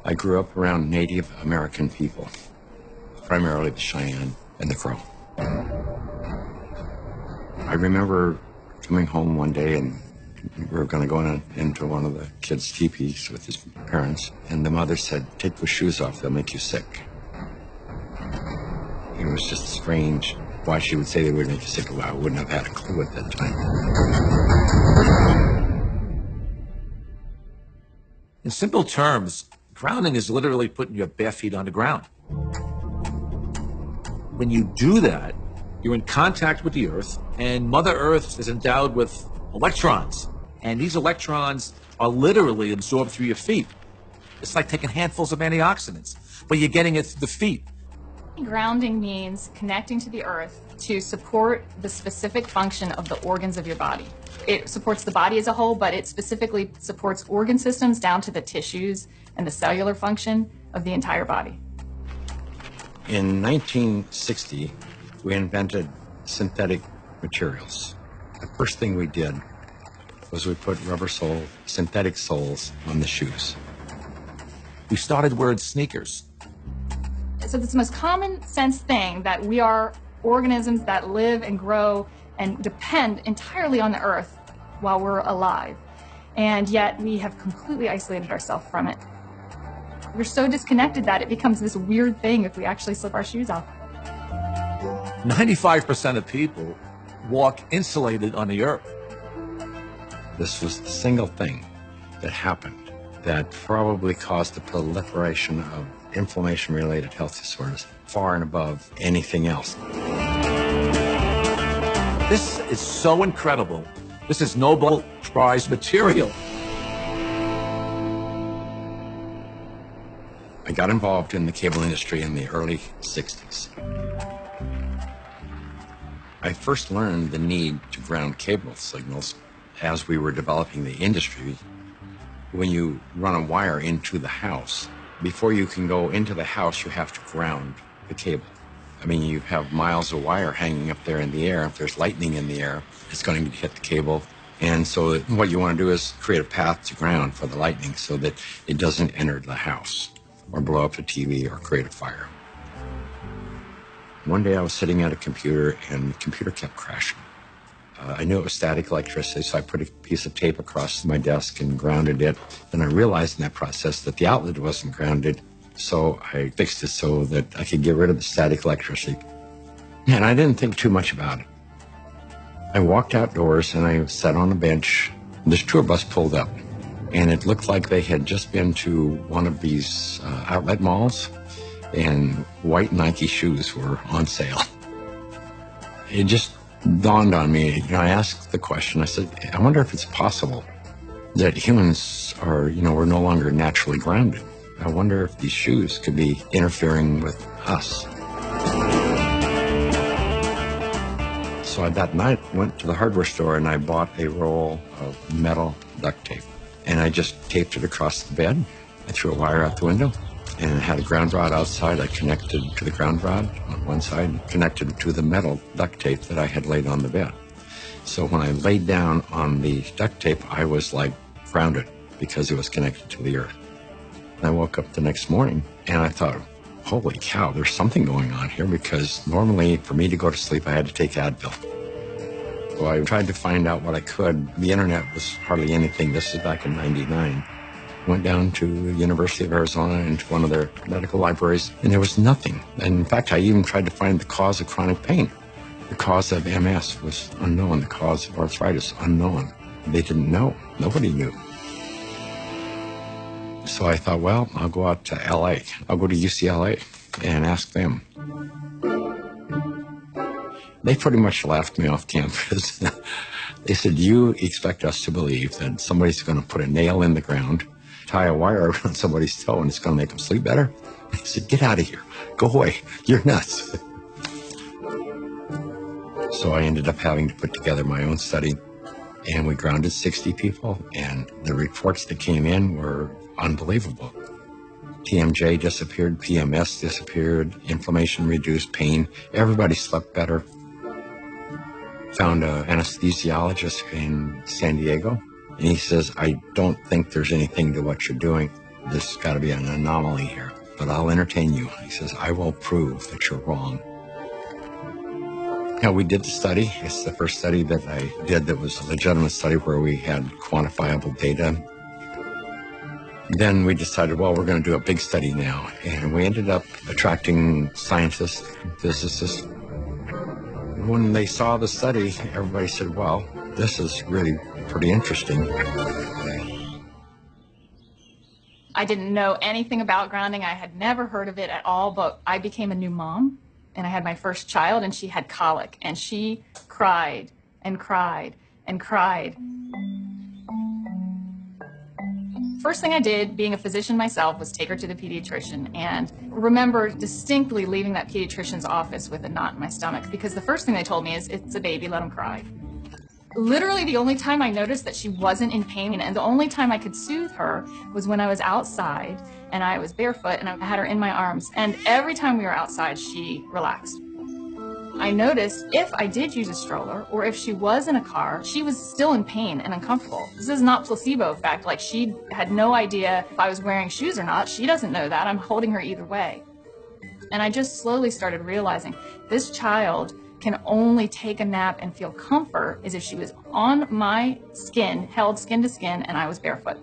I grew up around Native American people, primarily the Cheyenne and the Crow. I remember coming home one day and we were going to go into one of the kids' teepees with his parents, and the mother said, "Take those shoes off, they'll make you sick." It was just strange why she would say they would make you sick. Well, I wouldn't have had a clue at that time. In simple terms, grounding is literally putting your bare feet on the ground. When you do that, you're in contact with the earth, and Mother Earth is endowed with electrons. And these electrons are literally absorbed through your feet. It's like taking handfuls of antioxidants, but you're getting it through the feet. Grounding means connecting to the earth to support the specific function of the organs of your body. It supports the body as a whole, but it specifically supports organ systems down to the tissues and the cellular function of the entire body. In 1960, we invented synthetic materials. The first thing we did was we put rubber sole, synthetic soles on the shoes. We started wearing sneakers. So it's the most common sense thing that we are organisms that live and grow and depend entirely on the earth while we're alive. And yet we have completely isolated ourselves from it. We're so disconnected that it becomes this weird thing if we actually slip our shoes off. 95% of people walk insulated on the earth. This was the single thing that happened that probably caused the proliferation of inflammation-related health disorders far and above anything else. This is so incredible. This is Nobel Prize material. I got involved in the cable industry in the early 60s. I first learned the need to ground cable signals as we were developing the industry. When you run a wire into the house, before you can go into the house, you have to ground the cable. I mean, you have miles of wire hanging up there in the air. If there's lightning in the air, it's going to hit the cable. And so what you want to do is create a path to ground for the lightning so that it doesn't enter the house or blow up the TV or create a fire. One day I was sitting at a computer and the computer kept crashing. I knew it was static electricity, so I put a piece of tape across my desk and grounded it. Then I realized in that process that the outlet wasn't grounded, so I fixed it so that I could get rid of the static electricity. And I didn't think too much about it. I walked outdoors and I sat on a bench. This tour bus pulled up, and it looked like they had just been to one of these outlet malls, and white Nike shoes were on sale. It just dawned on me. I asked the question, I said, I wonder if it's possible that humans are, we're no longer naturally grounded. I wonder if these shoes could be interfering with us. So that night, I went to the hardware store and I bought a roll of metal duct tape. And I just taped it across the bed. I threw a wire out the window and had a ground rod outside. I connected to the ground rod on one side, connected to the metal duct tape that I had laid on the bed. So when I laid down on the duct tape, I was like grounded because it was connected to the earth. I woke up the next morning and I thought, holy cow, there's something going on here, because normally for me to go to sleep, I had to take Advil. So I tried to find out what I could. The internet was hardly anything. This is back in '99. Went down to the University of Arizona into one of their medical libraries, and there was nothing. And in fact, I even tried to find the cause of chronic pain. The cause of MS was unknown. The cause of arthritis, unknown. They didn't know. Nobody knew. So I thought, well, I'll go out to LA. I'll go to UCLA and ask them. They pretty much laughed me off campus. They said, you expect us to believe that somebody's going to put a nail in the ground, tie a wire around somebody's toe, and it's going to make them sleep better? I said, get out of here. Go away. You're nuts. So I ended up having to put together my own study, and we grounded 60 people, and the reports that came in were unbelievable. TMJ disappeared, PMS disappeared, inflammation reduced, pain. Everybody slept better. Found an anesthesiologist in San Diego, and he says, I don't think there's anything to what you're doing. there's got to be an anomaly here, but I'll entertain you. He says, I will prove that you're wrong. We did the study. It's the first study that I did that was a legitimate study where we had quantifiable data. Then we decided, well, we're going to do a big study now. And we ended up attracting scientists, physicists. When they saw the study, everybody said, well, this is really pretty interesting. I didn't know anything about grounding. I had never heard of it at all, but I became a new mom, and I had my first child, and she had colic, and she cried and cried and cried. First thing I did, being a physician myself, was take her to the pediatrician, and remember distinctly leaving that pediatrician's office with a knot in my stomach, because the first thing they told me is, it's a baby, let him cry. Literally the only time I noticed that she wasn't in pain, and the only time I could soothe her, was when I was outside and I was barefoot and I had her in my arms, and every time we were outside she relaxed. I noticed if I did use a stroller or if she was in a car, she was still in pain and uncomfortable. This is not placebo effect, like she had no idea if I was wearing shoes or not. She doesn't know that. I'm holding her either way. And I just slowly started realizing this child can only take a nap and feel comfort is if she was on my skin, held skin to skin, and I was barefoot.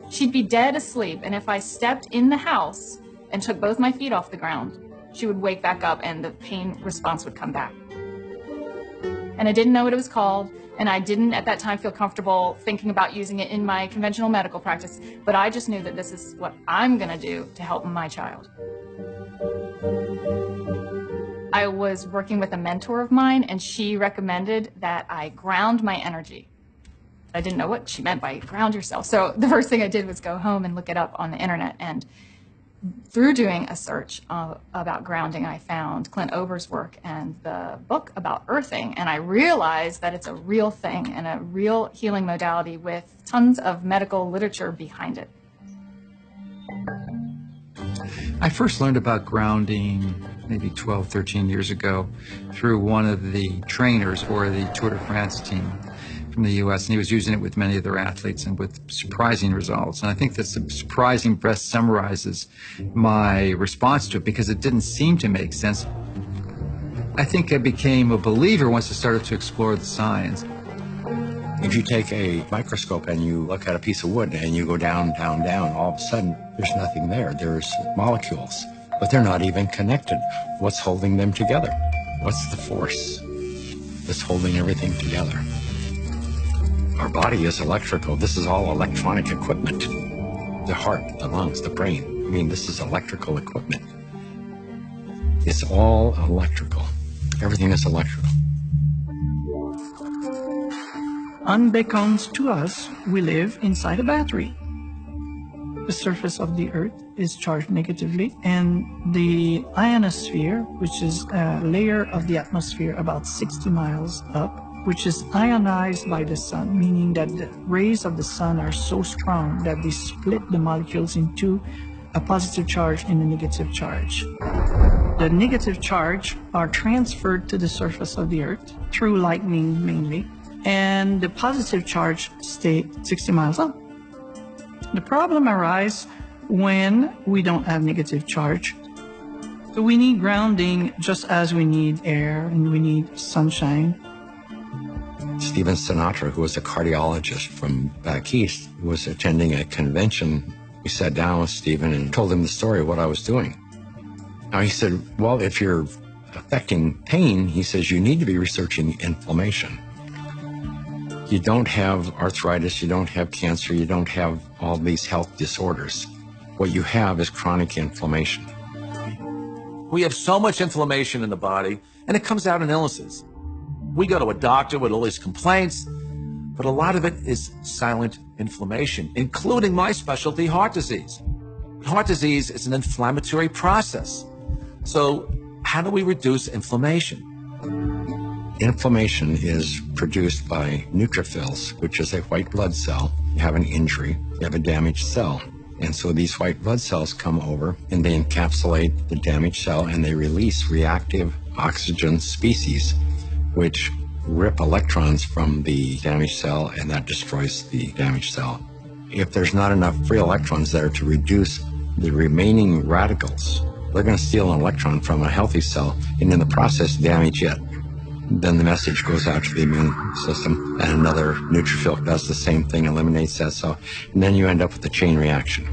She'd be dead asleep, and if I stepped in the house and took both my feet off the ground, she would wake back up and the pain response would come back. And I didn't know what it was called, and I didn't at that time feel comfortable thinking about using it in my conventional medical practice, but I just knew that this is what I'm gonna do to help my child. I was working with a mentor of mine, and she recommended that I ground my energy. I didn't know what she meant by ground yourself. So the first thing I did was go home and look it up on the internet. And through doing a search about grounding, I found Clint Ober's work and the book about earthing. And I realized that it's a real thing and a real healing modality with tons of medical literature behind it. I first learned about grounding maybe 12, 13 years ago through one of the trainers for the Tour de France team from the U.S., and he was using it with many of their athletes and with surprising results. And I think that the surprising best summarizes my response to it because it didn't seem to make sense. I think I became a believer once I started to explore the science. If you take a microscope and you look at a piece of wood and you go down, down, down, all of a sudden there's nothing there. There's molecules, but they're not even connected. What's holding them together? What's the force that's holding everything together? Our body is electrical. This is all electronic equipment. The heart, the lungs, the brain. I mean, this is electrical equipment. It's all electrical. Everything is electrical. Unbeknownst to us, we live inside a battery. The surface of the Earth is charged negatively, and the ionosphere, which is a layer of the atmosphere about 60 miles up, which is ionized by the sun, meaning that the rays of the sun are so strong that they split the molecules into a positive charge and a negative charge. The negative charge are transferred to the surface of the Earth through lightning mainly, and the positive charge stay 60 miles up. The problem arises when we don't have negative charge. So we need grounding just as we need air and we need sunshine. Stephen Sinatra, who was a cardiologist from back east, was attending a convention. We sat down with Stephen and told him the story of what I was doing. Now he said, well, if you're affecting pain, he says, you need to be researching inflammation. You don't have arthritis, you don't have cancer, you don't have all these health disorders. What you have is chronic inflammation. We have so much inflammation in the body, and it comes out in illnesses. We go to a doctor with all these complaints, but a lot of it is silent inflammation, including my specialty, heart disease. Heart disease is an inflammatory process. So how do we reduce inflammation? Inflammation is produced by neutrophils, which is a white blood cell. You have an injury, you have a damaged cell. And so these white blood cells come over and they encapsulate the damaged cell and they release reactive oxygen species, which rip electrons from the damaged cell, and that destroys the damaged cell. If there's not enough free electrons there to reduce the remaining radicals, they're going to steal an electron from a healthy cell and in the process damage it. Then the message goes out to the immune system and another neutrophil does the same thing, eliminates that cell, and then you end up with a chain reaction.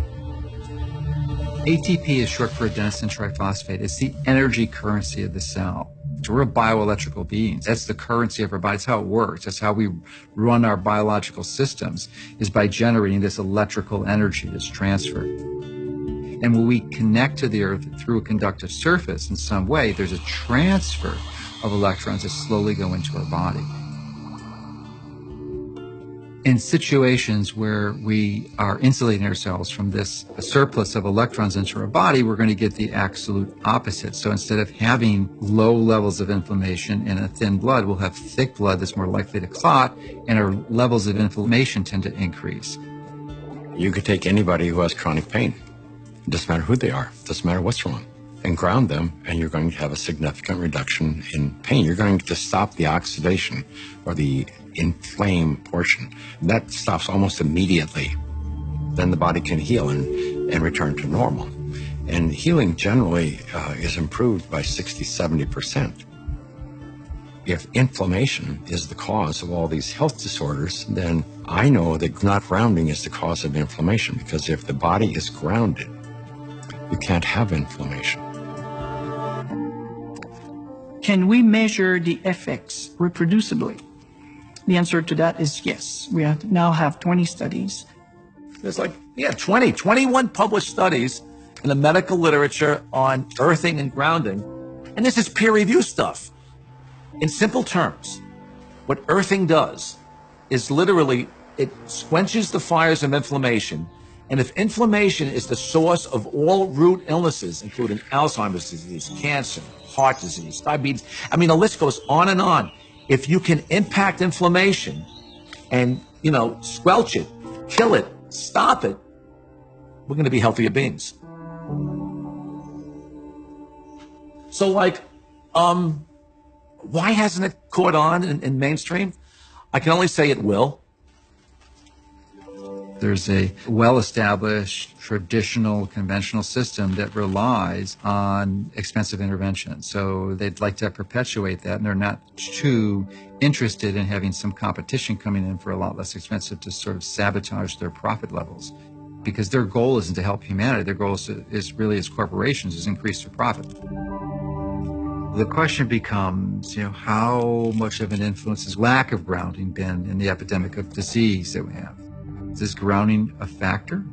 ATP is short for adenosine triphosphate. It's the energy currency of the cell. So we're bioelectrical beings. That's the currency of our body. That's how it works. That's how we run our biological systems, is by generating this electrical energy that's transferred. And when we connect to the earth through a conductive surface in some way, there's a transfer of electrons that slowly go into our body. In situations where we are insulating ourselves from this surplus of electrons into our body, we're going to get the absolute opposite. So instead of having low levels of inflammation in a thin blood, we'll have thick blood that's more likely to clot, and our levels of inflammation tend to increase. You could take anybody who has chronic pain. It doesn't matter who they are. It doesn't matter what's wrong. And ground them, and you're going to have a significant reduction in pain. You're going to stop the oxidation or the inflamed portion. That stops almost immediately. Then the body can heal and return to normal. And healing generally is improved by 60-70%. If inflammation is the cause of all these health disorders, then I know that not grounding is the cause of inflammation, because if the body is grounded, you can't have inflammation. Can we measure the effects reproducibly? The answer to that is yes. We now have 20 studies. There's 21 published studies in the medical literature on earthing and grounding. And this is peer-reviewed stuff. In simple terms, what earthing does is literally, it quenches the fires of inflammation. And if inflammation is the source of all root illnesses, including Alzheimer's disease, cancer, heart disease, diabetes, I mean, the list goes on and on. If you can impact inflammation and, squelch it, kill it, stop it, we're going to be healthier beings. So, why hasn't it caught on in mainstream? I can only say it will. There's a well-established, traditional, conventional system that relies on expensive intervention. So they'd like to perpetuate that, and they're not too interested in having some competition coming in for a lot less expensive to sort of sabotage their profit levels. Because their goal isn't to help humanity. Their goal is really, as corporations, is increase their profit. The question becomes, how much of an influence has lack of grounding been in the epidemic of disease that we have? Is this grounding a factor?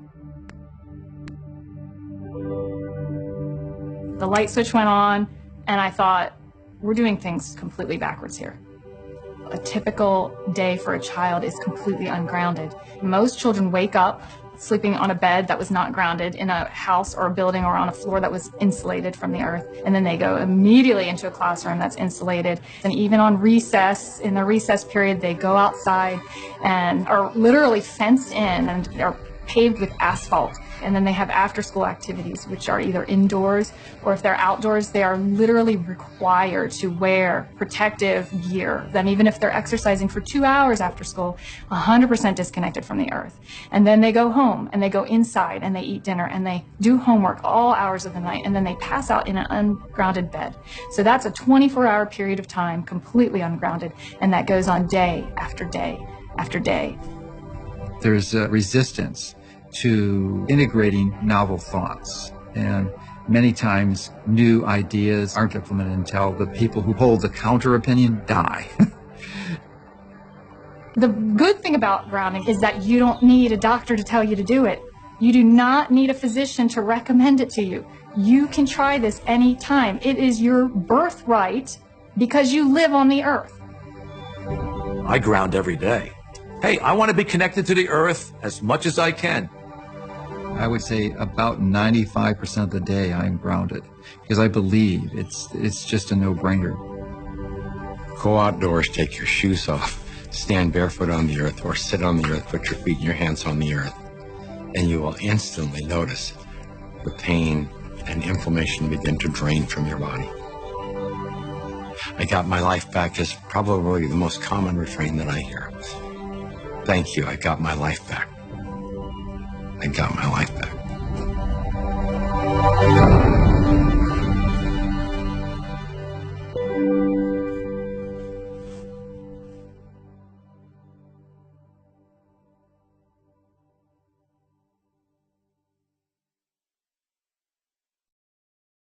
The light switch went on, and I thought, we're doing things completely backwards here. A typical day for a child is completely ungrounded. Most children wake up sleeping on a bed that was not grounded in a house or a building or on a floor that was insulated from the earth. And then they go immediately into a classroom that's insulated. And even on recess, in the recess period, they go outside and are literally fenced in and are paved with asphalt. And then they have after-school activities, which are either indoors or if they're outdoors, they are literally required to wear protective gear. Then even if they're exercising for 2 hours after school, 100% disconnected from the earth. And then they go home and they go inside and they eat dinner and they do homework all hours of the night, and then they pass out in an ungrounded bed. So that's a 24-hour period of time completely ungrounded, and that goes on day after day after day. There's a resistance to integrating novel thoughts, and many times new ideas aren't implemented until the people who hold the counter opinion die. The good thing about grounding is that you don't need a doctor to tell you to do it. You do not need a physician to recommend it to you. You can try this anytime. It is your birthright because you live on the earth. I ground every day. Hey, I want to be connected to the earth as much as I can. I would say about 95% of the day I'm grounded, because I believe it's just a no-brainer. Go outdoors, take your shoes off, stand barefoot on the earth, or sit on the earth, put your feet and your hands on the earth, and you will instantly notice the pain and inflammation begin to drain from your body. I got my life back is probably the most common refrain that I hear. Thank you, I got my life back. I got my life back.